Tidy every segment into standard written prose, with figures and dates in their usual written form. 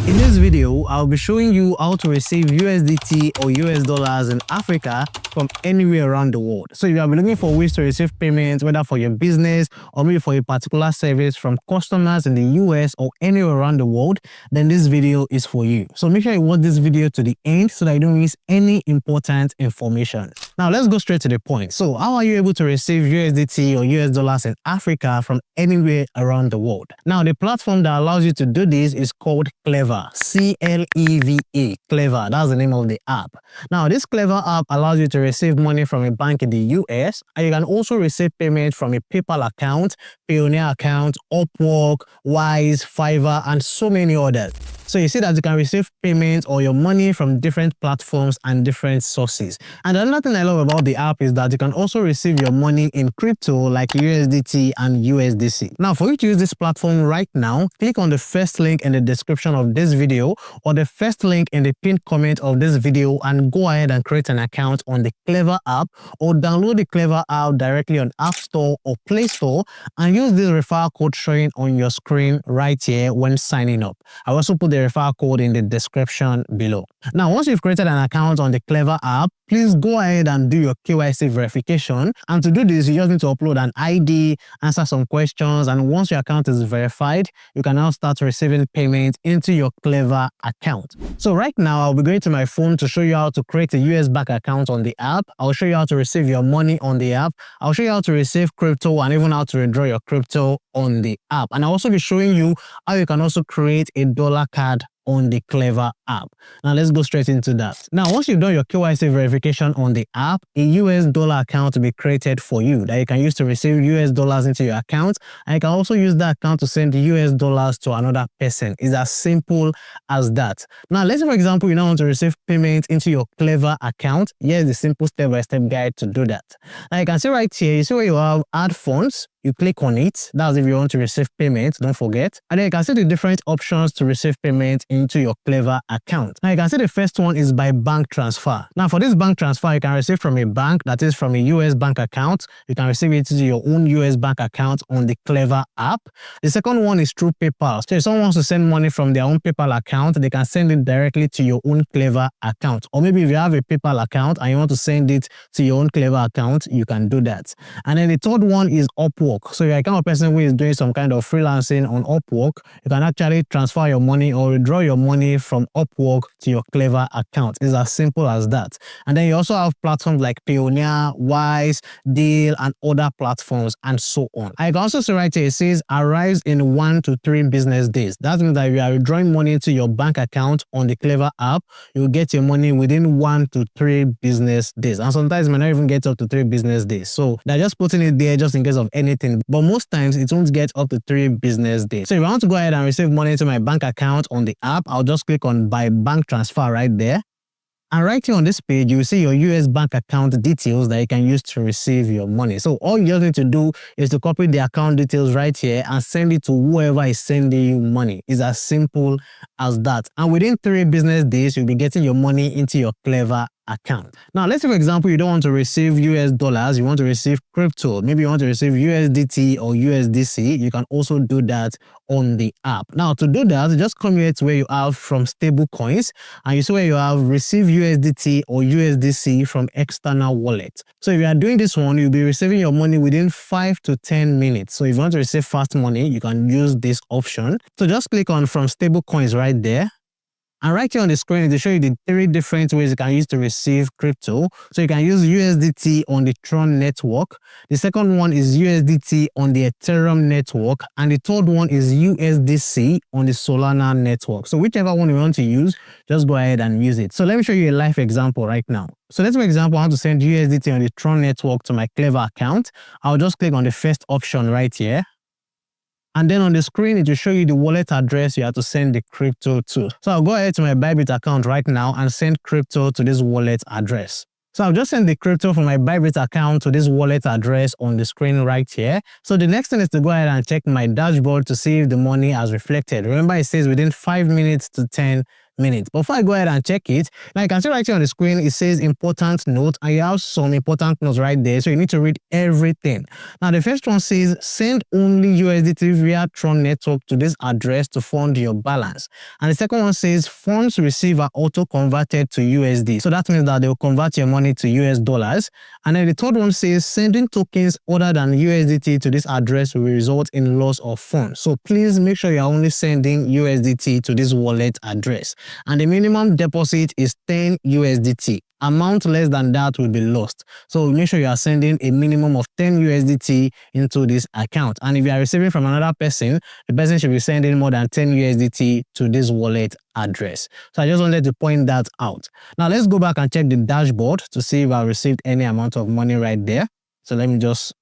In this video, I'll be showing you how to receive USDT or US dollars in Africa from anywhere around the world. So if you are looking for ways to receive payments, whether for your business or maybe for a particular service from customers in the US or anywhere around the world, then this video is for you. So make sure you watch this video to the end so that you don't miss any important information. Now let's go straight to the point. So how are you able to receive USDT or US dollars in Africa from anywhere around the world? Now the platform that allows you to do this is called Cleva. C-L-E-V-A, Cleva, that's the name of the app. Now this Cleva app allows you to receive money from a bank in the US, and you can also receive payment from a PayPal account, Payoneer account, Upwork, Wise, Fiverr, and so many others. So you see that you can receive payments or your money from different platforms and different sources. And another thing I love about the app is that you can also receive your money in crypto like USDT and USDC. Now for you to use this platform right now, click on the first link in the description of this video or the first link in the pinned comment of this video and go ahead and create an account on the Cleva app or download the Cleva app directly on App Store or Play Store and use this referral code showing on your screen right here when signing up. I also put the referral code in the description below. Now, once you've created an account on the Cleva app, please go ahead and do your KYC verification. And to do this, you just need to upload an ID, answer some questions, and once your account is verified, you can now start receiving payments into your Cleva account. So right now, I'll be going to my phone to show you how to create a US bank account on the app. I'll show you how to receive your money on the app. I'll show you how to receive crypto and even how to withdraw your crypto on the app. And I'll also be showing you how you can also create a dollar card on the Cleva app. Now let's go straight into that. Now once you've done your KYC verification on the app, a US dollar account will be created for you that you can use to receive US dollars into your account, and you can also use that account to send US dollars to another person. It's as simple as that. Now let's say for example you now want to receive payments into your Cleva account. Here's the simple step-by-step guide to do that. Now you can see right here, you see where you have add funds. You click on it. That's if you want to receive payments, don't forget. And then you can see the different options to receive payments into your Cleva account. Now you can see the first one is by bank transfer. Now for this bank transfer, you can receive from a bank, that is from a US bank account. You can receive it to your own US bank account on the Cleva app. The second one is through PayPal. So if someone wants to send money from their own PayPal account, they can send it directly to your own Cleva account. Or maybe if you have a PayPal account and you want to send it to your own Cleva account, you can do that. And then the third one is Upwork. So if you're a kind of person who is doing some kind of freelancing on Upwork, you can actually transfer your money or withdraw your money from Upwork to your Cleva account. It's as simple as that. And then you also have platforms like Payoneer, Wise, Deal, and other platforms, and so on. I can also see right here, it says arrives in 1 to 3 business days. That means that if you are withdrawing money to your bank account on the Cleva app, you will get your money within 1 to 3 business days. And sometimes it may not even get up to 3 business days. So they're just putting it there just in case of anything. But most times it won't get up to 3 business days. So if I want to go ahead and receive money to my bank account on the app, I'll just click on buy bank transfer right there. And right here on this page, you will see your US bank account details that you can use to receive your money. So all you just need to do is to copy the account details right here and send it to whoever is sending you money. It's as simple as that. And within 3 business days, you'll be getting your money into your Cleva account. Now, let's say, for example, you don't want to receive US dollars, you want to receive crypto. Maybe you want to receive USDT or USDC. You can also do that on the app. Now, to do that, just come here to where you have from stable coins, and you see where you have receive USDT or USDC from external wallet. So if you are doing this one, you'll be receiving your money within 5 to 10 minutes. So if you want to receive fast money, you can use this option. So just click on from stable coins right there. And right here on the screen, they show you the 3 different ways you can use to receive crypto. So you can use USDT on the Tron network. The second one is USDT on the Ethereum network. And the third one is USDC on the Solana network. So whichever one you want to use, just go ahead and use it. So let me show you a live example right now. So let's, for example, I want to send USDT on the Tron network to my Cleva account. I'll just click on the first option right here. And then on the screen, it will show you the wallet address you have to send the crypto to. So I'll go ahead to my Bybit account right now and send crypto to this wallet address. So I'll just send the crypto from my Bybit account to this wallet address on the screen right here. So the next thing is to go ahead and check my dashboard to see if the money has reflected. Remember, it says within 5 minutes to 10 minutes. Before I go ahead and check it, now you can see right here on the screen, it says important note, and you have some important notes right there. So you need to read everything. Now the first one says send only USDT via Tron network to this address to fund your balance. And the second one says funds received are auto converted to USD. So that means that they will convert your money to US dollars. And then the third one says sending tokens other than USDT to this address will result in loss of funds. So please make sure you're only sending USDT to this wallet address. And the minimum deposit is 10 USDT. Amount less than that will be lost. So make sure you are sending a minimum of 10 USDT into this account. And if you are receiving from another person, the person should be sending more than 10 USDT to this wallet address. So I just wanted to point that out. Now let's go back and check the dashboard to see if I received any amount of money right there. So let me just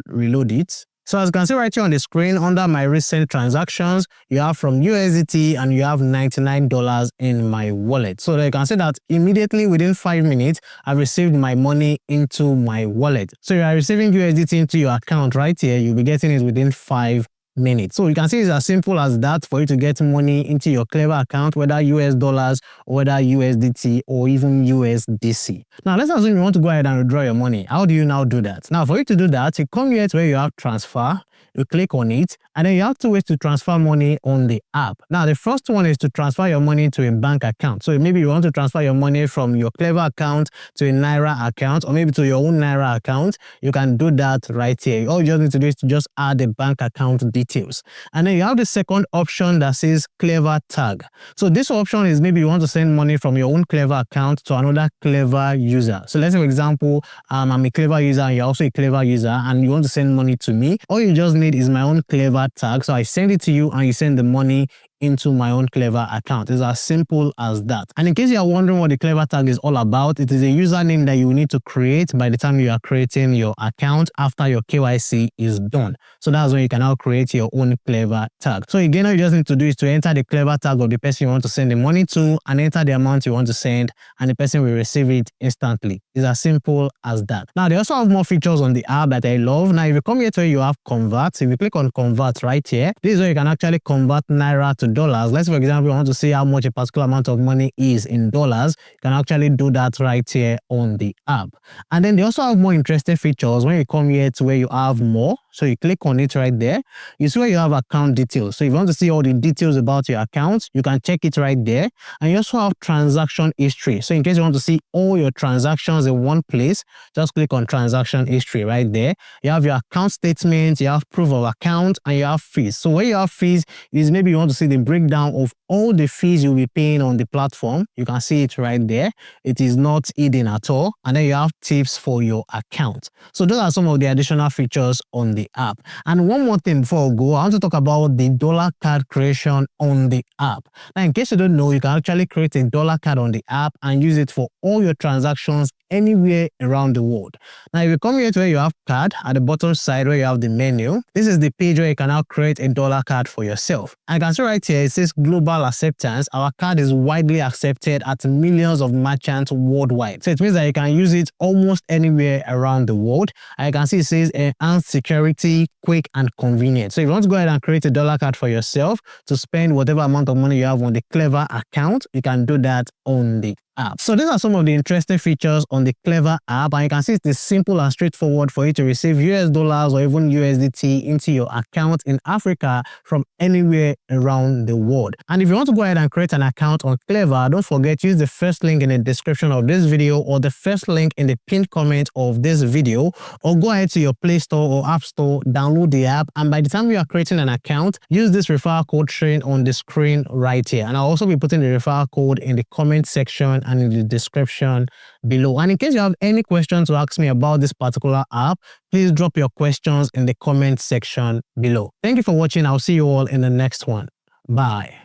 reload it. So as you can see right here on the screen, under my recent transactions, you have from USDT and you have $99 in my wallet. So you can see that immediately within 5 minutes, I've received my money into my wallet. So you are receiving USDT into your account right here. You'll be getting it within 5 minutes. So you can see it's as simple as that for you to get money into your Cleva account, whether US dollars, or whether USDT, or even USDC. Now let's assume you want to go ahead and withdraw your money. How do you now do that? Now for you to do that, you come here to where you have transfer, you click on it, and then you have two ways to transfer money on the app. Now the first one is to transfer your money to a bank account. So maybe you want to transfer your money from your Cleva account to a Naira account, or maybe to your own Naira account. You can do that right here. All you just need to do is to just add the bank account details. And then you have the second option that says Cleva tag. So this option is maybe you want to send money from your own Cleva account to another Cleva user. So let's say, for example, I'm a Cleva user and you're also a Cleva user and you want to send money to me. All you just need is my own Cleva tag. So I send it to you and you send the money into my own Cleva account. It's as simple as that. And in case you are wondering what the Cleva tag is all about, it is a username that you need to create by the time you are creating your account after your KYC is done. So that's when you can now create your own Cleva tag. So again, all you just need to do is to enter the Cleva tag of the person you want to send the money to and enter the amount you want to send, and the person will receive it instantly. It's as simple as that. Now, they also have more features on the app that I love. Now, if you come here to where you have convert, if you click on convert right here, this is where you can actually convert Naira to dollars. Let's, for example, you want to see how much a particular amount of money is in dollars. You can actually do that right here on the app. And then they also have more interesting features when you come here to where you have more. So you click on it right there. You see where you have account details. So if you want to see all the details about your account, you can check it right there. And you also have transaction history. So in case you want to see all your transactions in one place, just click on transaction history right there. You have your account statement, you have proof of account, and you have fees. So where you have fees is maybe you want to see the breakdown of all the fees you'll be paying on the platform. You can see it right there. It is not hidden at all. And then you have tips for your account. So those are some of the additional features on the app. And one more thing before I go, I want to talk about the dollar card creation on the app. Now, in case you don't know, you can actually create a dollar card on the app and use it for all your transactions anywhere around the world. Now, if you come here to where you have card at the bottom side where you have the menu, this is the page where you can now create a dollar card for yourself. And you can see right here, it says global acceptance. Our card is widely accepted at millions of merchants worldwide. So it means that you can use it almost anywhere around the world. And you can see it says enhanced security, quick and convenient. So if you want to go ahead and create a dollar card for yourself to spend whatever amount of money you have on the Cleva account, you can do that on the app. So these are some of the interesting features on the Cleva app, and you can see it's simple and straightforward for you to receive US dollars or even USDT into your account in Africa from anywhere around the world. And if you want to go ahead and create an account on Cleva, don't forget, use the first link in the description of this video or the first link in the pinned comment of this video, or go ahead to your Play Store or App Store, download the app, and by the time you are creating an account, use this referral code shown on the screen right here. And I'll also be putting the referral code in the comment section and in the description below. And in case you have any questions to ask me about this particular app, please drop your questions in the comment section below. Thank you for watching. I'll see you all in the next one. Bye.